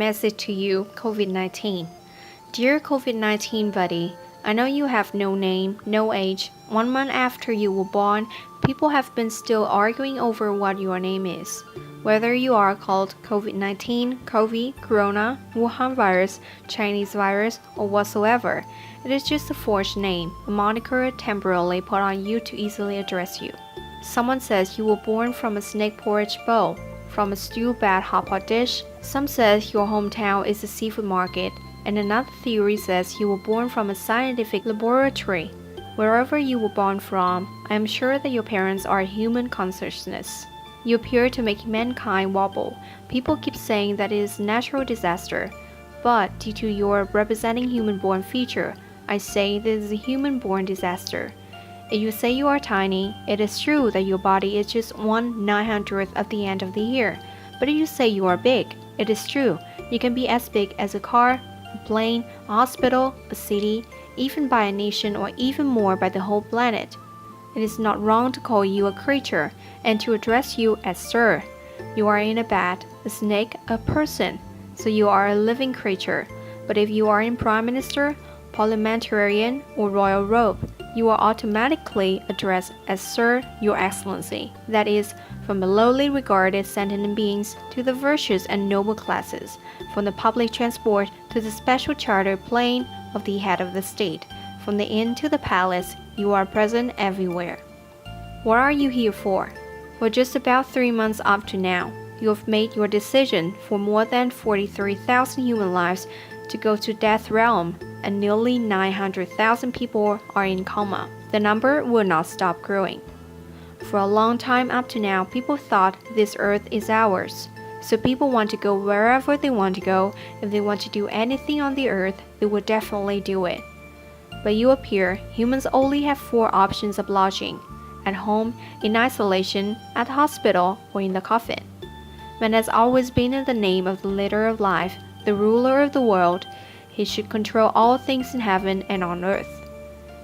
message to you, COVID-19. Dear COVID-19 buddy, I know you have no name, no age. 1 month after you were born, people have been still arguing over what your name is. Whether you are called COVID-19, COVID, Corona, Wuhan virus, Chinese virus, or whatsoever, it is just a forged name, a moniker temporarily put on you to easily address you. Someone says you were born from a snake porridge bowl, from a stew-bad hot pot dish. Some says your hometown is a seafood market, and another theory says you were born from a scientific laboratory. Wherever you were born from, I am sure that your parents are a human consciousness. You appear to make mankind wobble. People keep saying that it is a natural disaster, but due to your representing human-born feature, I say this is a human-born disaster. If you say you are tiny, it is true that your body is just 1/900th of the end of the year. But if you say you are big, it is true. You can be as big as a car, a plane, a hospital, a city, even by a nation, or even more by the whole planet. It is not wrong to call you a creature and to address you as sir. You are in a bat, a snake, a person, so you are a living creature. But if you are in prime minister, parliamentarian, or royal robe, you are automatically addressed as Sir, Your Excellency. That is, from the lowly regarded sentient beings to the virtuous and noble classes, from the public transport to the special chartered plane of the head of the state, from the inn to the palace, you are present everywhere. What are you here for? For just about 3 months up to now, you have made your decision for more than 43,000 human lives to go to death realm, and nearly 900,000 people are in coma. The number will not stop growing. For a long time up to now, people thought this earth is ours. So people want to go wherever they want to go. If they want to do anything on the earth, they will definitely do it. But you appear, humans only have 4 options of lodging: at home, in isolation, at the hospital, or in the coffin. Man has always been in the name of the leader of life, the ruler of the world. He should control all things in heaven and on earth.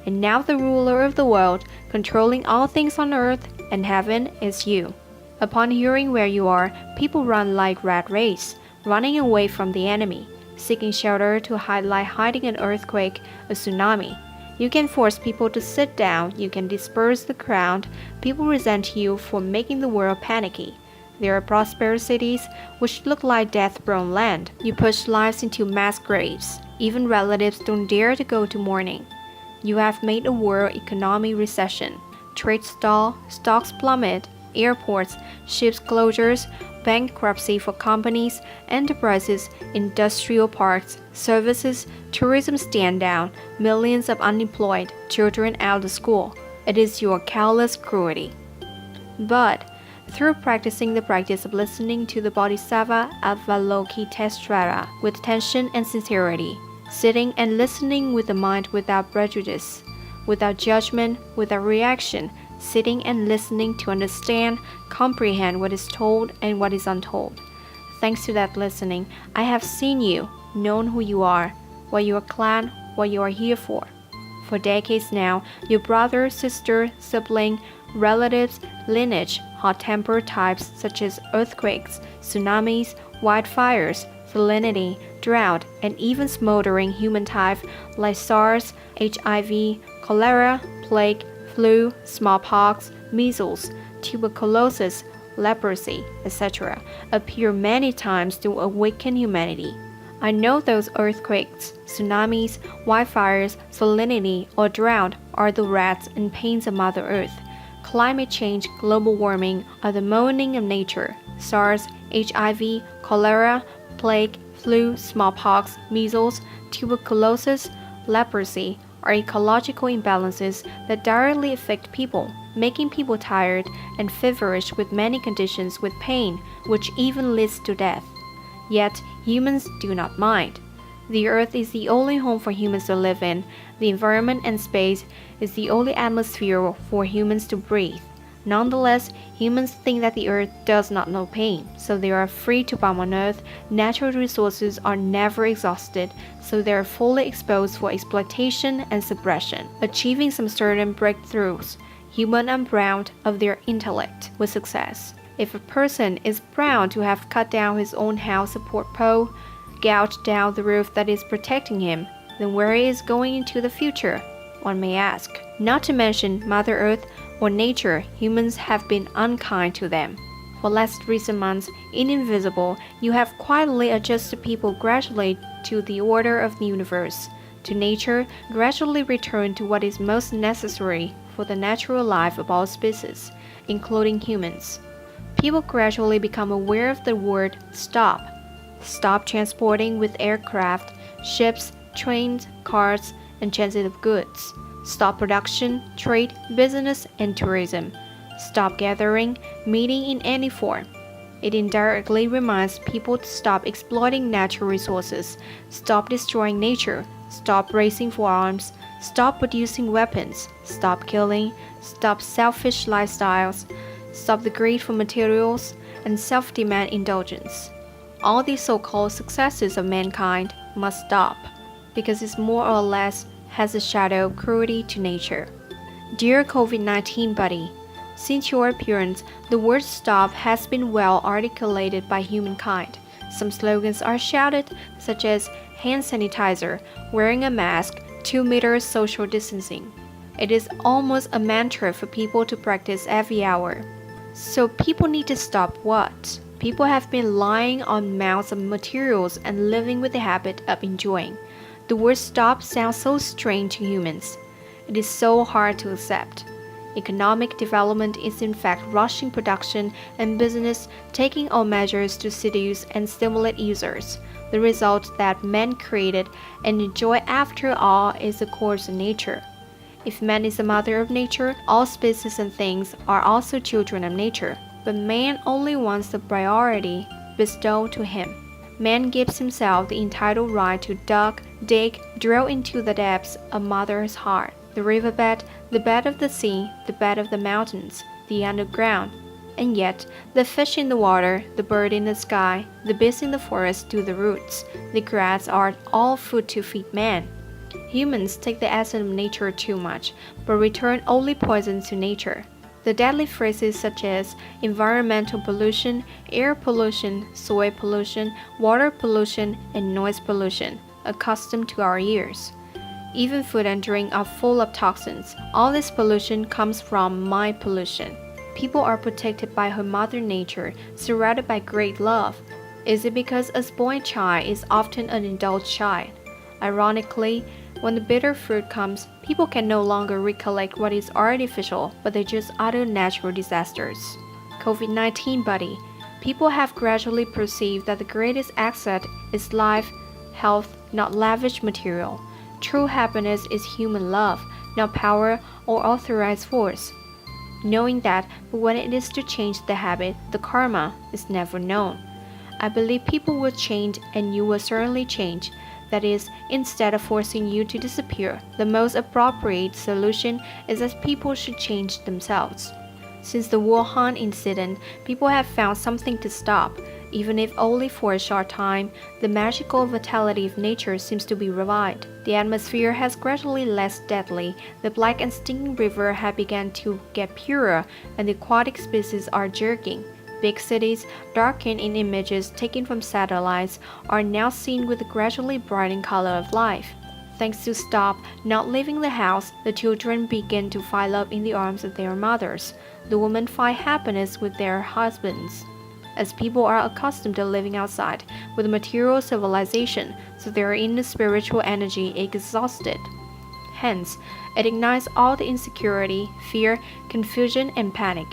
And now the ruler of the world, controlling all things on earth and heaven, is you. Upon hearing where you are, people run like rat race, running away from the enemy, seeking shelter to hide like hiding an earthquake, a tsunami. You can force people to sit down, you can disperse the crowd. People resent you for making the world panicky. There are prosperous cities which look like death-prone land. You push lives into mass graves. Even relatives don't dare to go to mourning. You have made a world economy recession. Trade stall, stocks plummet, airports, ships closures, bankruptcy for companies, enterprises, industrial parks, services, tourism stand down, millions of unemployed, children out of school. It is your callous cruelty. But through practicing the practice of listening to the Bodhisattva Avalokiteshvara with attention and sincerity, sitting and listening with the mind without prejudice, without judgment, without reaction, sitting and listening to understand, comprehend what is told and what is untold. Thanks to that listening, I have seen you, known who you are, what you are clad, what you are here for. For decades now, your brother, sister, sibling, relatives, lineage, hot-tempered types such as earthquakes, tsunamis, wildfires, salinity, drought, and even smoldering human type like SARS, HIV, cholera, plague, flu, smallpox, measles, tuberculosis, leprosy, etc., appear many times to awaken humanity. I know those earthquakes, tsunamis, wildfires, salinity, or drought are the wraths and pains of Mother Earth. Climate change, global warming are the moaning of nature. SARS, HIV, cholera, plague, flu, smallpox, measles, tuberculosis, leprosy are ecological imbalances that directly affect people, making people tired and feverish with many conditions with pain, which even leads to death. Yet humans do not mind. The earth is the only home for humans to live in. The environment and space is the only atmosphere for humans to breathe. Nonetheless, humans think that the earth does not know pain, so they are free to bomb on earth. Natural resources are never exhausted, so they are fully exposed for exploitation and suppression, achieving some certain breakthroughs, human and proud of their intellect, with success. If a person is proud to have cut down his own house support pole, gouge down the roof that is protecting him, then where he is going into the future, one may ask. Not to mention Mother Earth or nature, humans have been unkind to them. For last recent months, in Invisible, you have quietly adjusted people gradually to the order of the universe, to nature, gradually return to what is most necessary for the natural life of all species, including humans. People gradually become aware of the word stop. Stop transporting with aircraft, ships, trains, cars, and transit of goods. Stop production, trade, business, and tourism. Stop gathering, meeting in any form. It indirectly reminds people to stop exploiting natural resources, stop destroying nature, stop racing for arms, stop producing weapons, stop killing, stop selfish lifestyles, stop the greed for materials, and self-demand indulgence. All these so-called successes of mankind must stop, because it more or less has a shadow of cruelty to nature. Dear COVID-19 buddy, since your appearance, the word stop has been well articulated by humankind. Some slogans are shouted, such as hand sanitizer, wearing a mask, 2 meters social distancing. It is almost a mantra for people to practice every hour. So people need to stop what? People have been lying on mounds of materials and living with the habit of enjoying. The word stop sounds so strange to humans. It is so hard to accept. Economic development is in fact rushing production and business, taking all measures to seduce and stimulate users. The result that man created and enjoy after all is the course of nature. If man is the mother of nature, all species and things are also children of nature. But man only wants the priority bestowed to him. Man gives himself the entitled right to dig, drill into the depths of mother's heart, the riverbed, the bed of the sea, the bed of the mountains, the underground. And yet, the fish in the water, the bird in the sky, the beast in the forest do the roots. The grass are all food to feed man. Humans take the essence of nature too much, but return only poison to nature. The deadly phrases such as environmental pollution, air pollution, soil pollution, water pollution, and noise pollution, accustomed to our ears. Even food and drink are full of toxins. All this pollution comes from mind pollution. People are protected by her mother nature, surrounded by great love. Is it because a spoiled child is often an indulged child? Ironically, when the bitter fruit comes, people can no longer recollect what is artificial, but they just utter natural disasters. COVID-19 buddy, people have gradually perceived that the greatest asset is life, health, not lavish material. True happiness is human love, not power or authorized force. Knowing that, but when it is to change the habit, the karma is never known. I believe people will change and you will certainly change. That is, instead of forcing you to disappear, the most appropriate solution is that people should change themselves. Since the Wuhan incident, people have found something to stop. Even if only for a short time, the magical vitality of nature seems to be revived. The atmosphere has gradually less deadly, the black and stinging river has begun to get purer, and the aquatic species are jerking. Big cities, darkened in images taken from satellites, are now seen with the gradually brightening color of life. Thanks to stop not leaving the house, the children begin to file up in the arms of their mothers. The women find happiness with their husbands. As people are accustomed to living outside with material civilization, so their inner spiritual energy is exhausted. Hence, it ignites all the insecurity, fear, confusion, and panic.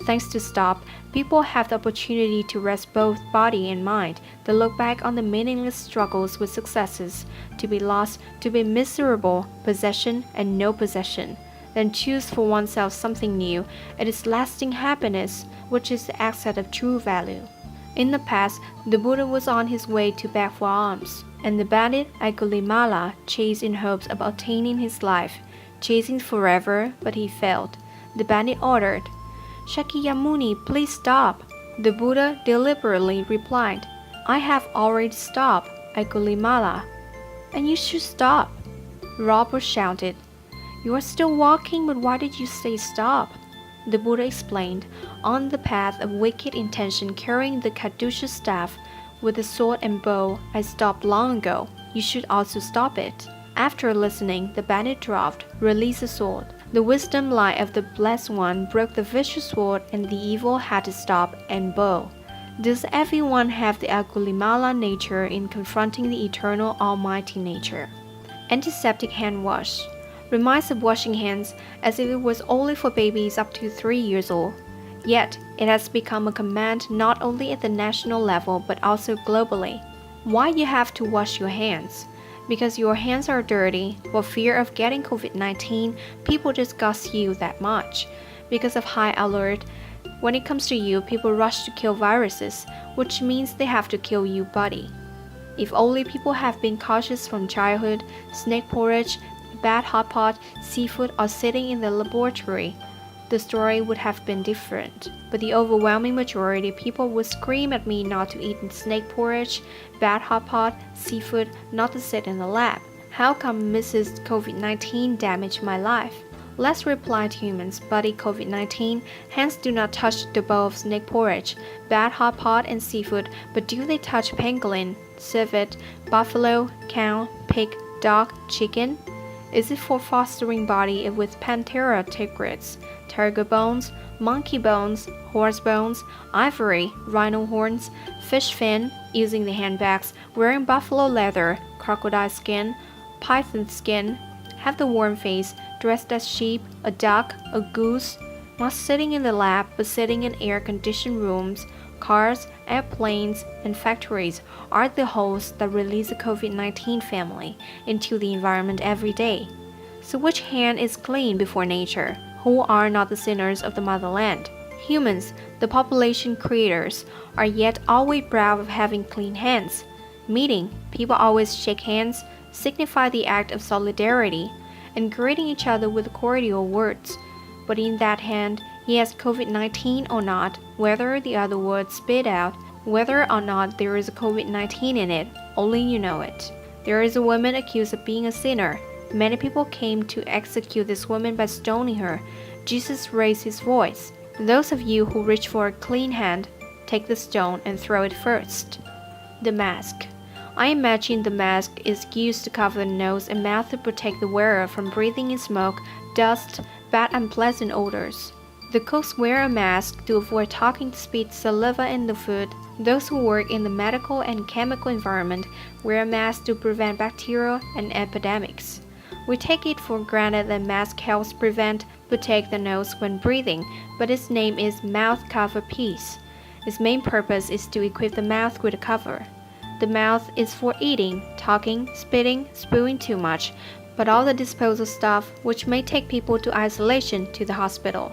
Thanks to stop, people have the opportunity to rest both body and mind, to look back on the meaningless struggles with successes, to be lost, to be miserable, possession and no possession. Then choose for oneself something new. It is lasting happiness, which is the asset of true value. In the past, the Buddha was on his way to beg for alms, and the bandit Angulimala chased in hopes of obtaining his life, chasing forever, but he failed. The bandit ordered, "Shakyamuni, please stop." The Buddha deliberately replied, "I have already stopped, Angulimala." "And you should stop." Robber shouted, "You are still walking, but why did you say stop?" The Buddha explained, on the path of wicked intention carrying the caduceus staff, with the sword and bow I stopped long ago. You should also stop it." After listening, the bandit dropped, released the sword. The wisdom light of the Blessed One broke the vicious sword and the evil had to stop and bow. Does everyone have the Angulimala nature in confronting the eternal almighty nature? Antiseptic hand wash reminds of washing hands as if it was only for babies up to 3 years old. Yet, it has become a command not only at the national level but also globally. Why you have to wash your hands? Because your hands are dirty. For fear of getting COVID-19, people discuss you that much. Because of high alert, when it comes to you, people rush to kill viruses, which means they have to kill you body. If only people have been cautious from childhood, snake porridge, bad hot pot, seafood, or sitting in the laboratory, the story would have been different. But the overwhelming majority of people would scream at me not to eat snake porridge, bad hot pot, seafood, not to sit in the lab. How come Mrs. COVID-19 damaged my life? Let's reply to humans, buddy COVID-19. Hands do not touch the bowl of snake porridge, bad hot pot, and seafood, but do they touch pangolin, civet, buffalo, cow, pig, dog, chicken? Is it for fostering body with Panthera tigris, tiger bones, monkey bones, horse bones, ivory, rhino horns, fish fin, using the handbags, wearing buffalo leather, crocodile skin, python skin, have the warm face, dressed as sheep, a duck, a goose, not sitting in the lab but sitting in air-conditioned rooms, cars, airplanes, and factories are the hosts that release the COVID-19 family into the environment every day. So which hand is clean before nature? Who are not the sinners of the motherland? Humans, the population creators, are yet always proud of having clean hands. Meeting, people always shake hands, signify the act of solidarity, and greeting each other with cordial words. But in that hand, he has COVID-19 or not, whether the other words spit out, whether or not there is a COVID-19 in it, only you know it. There is a woman accused of being a sinner. Many people came to execute this woman by stoning her. Jesus raised his voice. Those of you who reach for a clean hand, take the stone and throw it first. The mask. I imagine the mask is used to cover the nose and mouth to protect the wearer from breathing in smoke, dust, bad unpleasant odors. The cooks wear a mask to avoid talking to spit saliva in the food. Those who work in the medical and chemical environment wear a mask to prevent bacteria and epidemics. We take it for granted that mask helps protect the nose when breathing, but its name is mouth cover piece. Its main purpose is to equip the mouth with a cover. The mouth is for eating, talking, spitting, spewing too much, but all the disposal stuff which may take people to isolation to the hospital.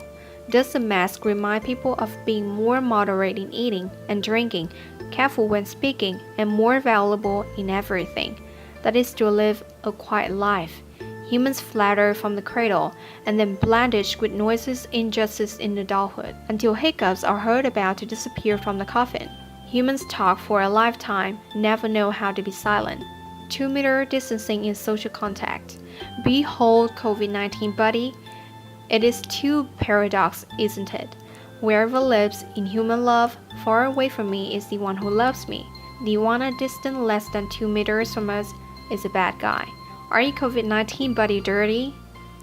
Does the mask remind people of being more moderate in eating and drinking, careful when speaking, and more valuable in everything? That is to live a quiet life. Humans flatter from the cradle, and then blandish with noises injustice in adulthood, until hiccups are heard about to disappear from the coffin. Humans talk for a lifetime, never know how to be silent. 2-meter distancing in social contact. Behold COVID-19 buddy. It is too paradox, isn't it? Wherever lives in human love, far away from me is the one who loves me. The one at distance less than 2 meters from us is a bad guy. Are you COVID-19 buddy dirty?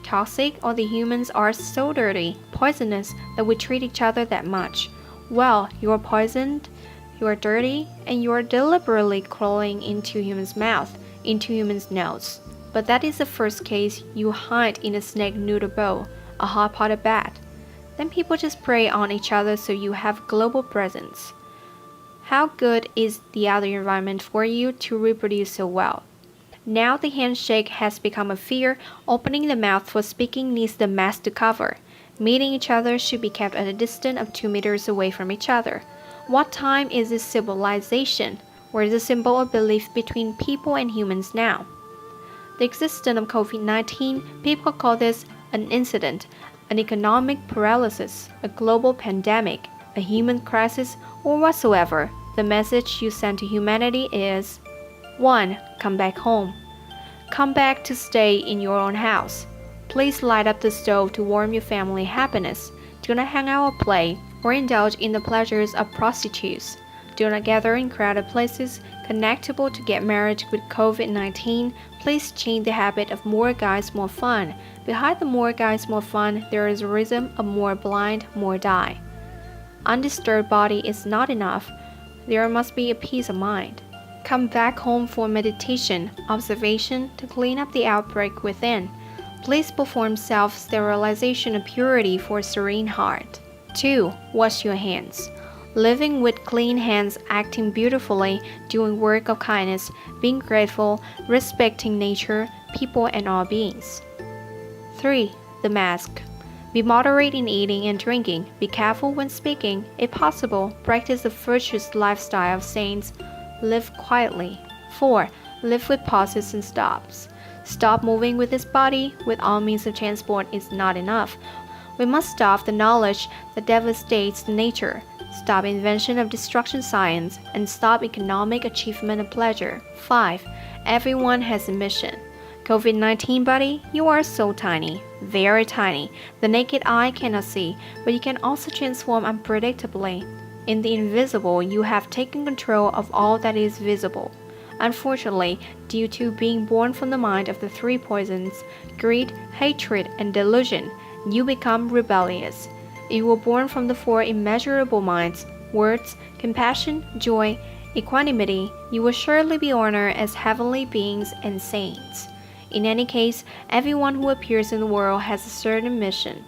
Toxic, or the humans are so dirty, poisonous, that we treat each other that much? Well, you are poisoned, you are dirty, and you are deliberately crawling into humans' mouth, into humans' nose. But that is the first case you hide in a snake noodle bowl, a hot-potted bat. Then people just prey on each other so you have global presence. How good is the other environment for you to reproduce so well? Now the handshake has become a fear. Opening the mouth for speaking needs the mask to cover. Meeting each other should be kept at a distance of 2 meters away from each other. What time is this civilization? Where is the symbol of belief between people and humans now? The existence of COVID-19, people call this an incident, an economic paralysis, a global pandemic, a human crisis, or whatsoever. The message you send to humanity is 1. Come back home. Come back to stay in your own house. Please light up the stove to warm your family happiness. Do not hang out or play, or indulge in the pleasures of prostitutes. Do not gather in crowded places. Connectable to get married with COVID-19. Please change the habit of more guys, more fun. Behind the more guys, more fun, there is a rhythm of more blind, more die. Undisturbed body is not enough. There must be a peace of mind. Come back home for meditation, observation to clean up the outbreak within. Please perform self-sterilization of purity for a serene heart. 2. Wash your hands. Living with clean hands, acting beautifully, doing work of kindness, being grateful, respecting nature, people and all beings. 3. The mask. Be moderate in eating and drinking. Be careful when speaking. If possible, practice the virtuous lifestyle of saints. Live quietly. 4. Live with pauses and stops. Stop moving with this body with all means of transport is not enough. We must stop the knowledge that devastates nature. Stop invention of destruction science, and stop economic achievement of pleasure. 5. Everyone has a mission. COVID-19 buddy, you are so tiny, very tiny. The naked eye cannot see, but you can also transform unpredictably. In the invisible, you have taken control of all that is visible. Unfortunately, due to being born from the mind of the three poisons, greed, hatred, and delusion, you become rebellious. If you were born from the four immeasurable minds, words, compassion, joy, equanimity, you will surely be honored as heavenly beings and saints. In any case, everyone who appears in the world has a certain mission.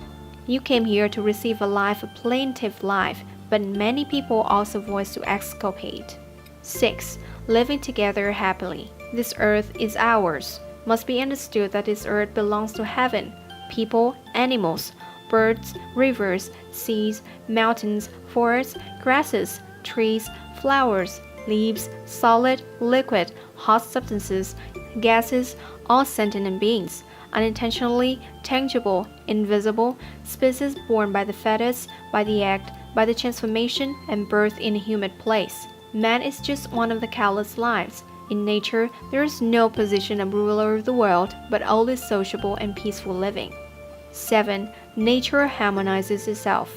You came here to receive a life, a plaintive life, but many people also voice to exculpate. 6. Living together happily. This earth is ours. Must be understood that this earth belongs to heaven. People, animals, birds, rivers, seas, mountains, forests, grasses, trees, flowers, leaves, solid, liquid, hot substances, gases, all sentient beings, unintentionally, tangible, invisible, species born by the fetus, by the act, by the transformation and birth in a human place. Man is just one of the countless lives. In nature, there is no position of ruler of the world, but only sociable and peaceful living. 7. Nature harmonizes itself.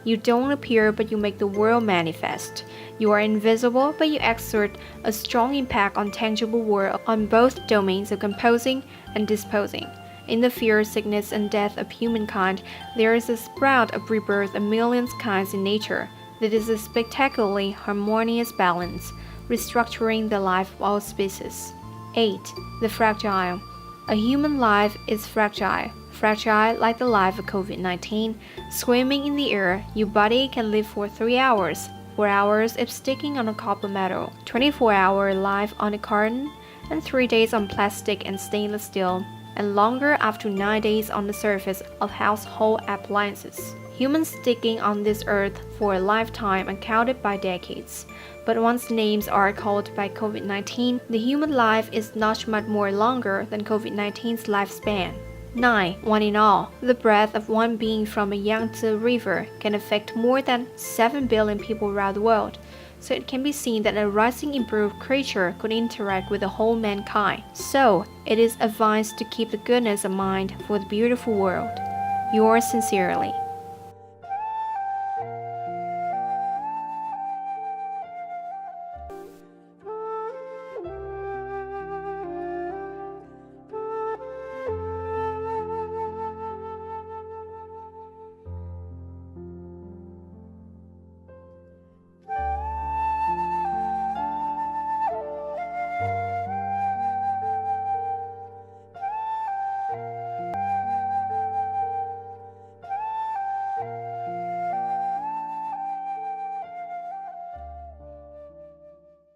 You don't appear, but you make the world manifest. You are invisible, but you exert a strong impact on tangible world on both domains of composing and disposing. In the fear, sickness, and death of humankind, there is a sprout of rebirth of millions kinds in nature. That is a spectacularly harmonious balance, restructuring the life of all species. 8. The fragile. A human life is fragile. Fragile like the life of COVID-19. Swimming in the air, your body can live for 3 hours, 4 hours if sticking on a copper metal, 24-hour life on a carton, and 3 days on plastic and stainless steel, and longer after 9 days on the surface of household appliances. Humans sticking on this earth for a lifetime are counted by decades. But once names are called by COVID-19, the human life is not much more longer than COVID-19's lifespan. 9. One in all, the breath of one being from a Yangtze River can affect more than 7 billion people around the world. So it can be seen that a rising improved creature could interact with the whole mankind. So, it is advised to keep the goodness of mind for the beautiful world. Yours sincerely.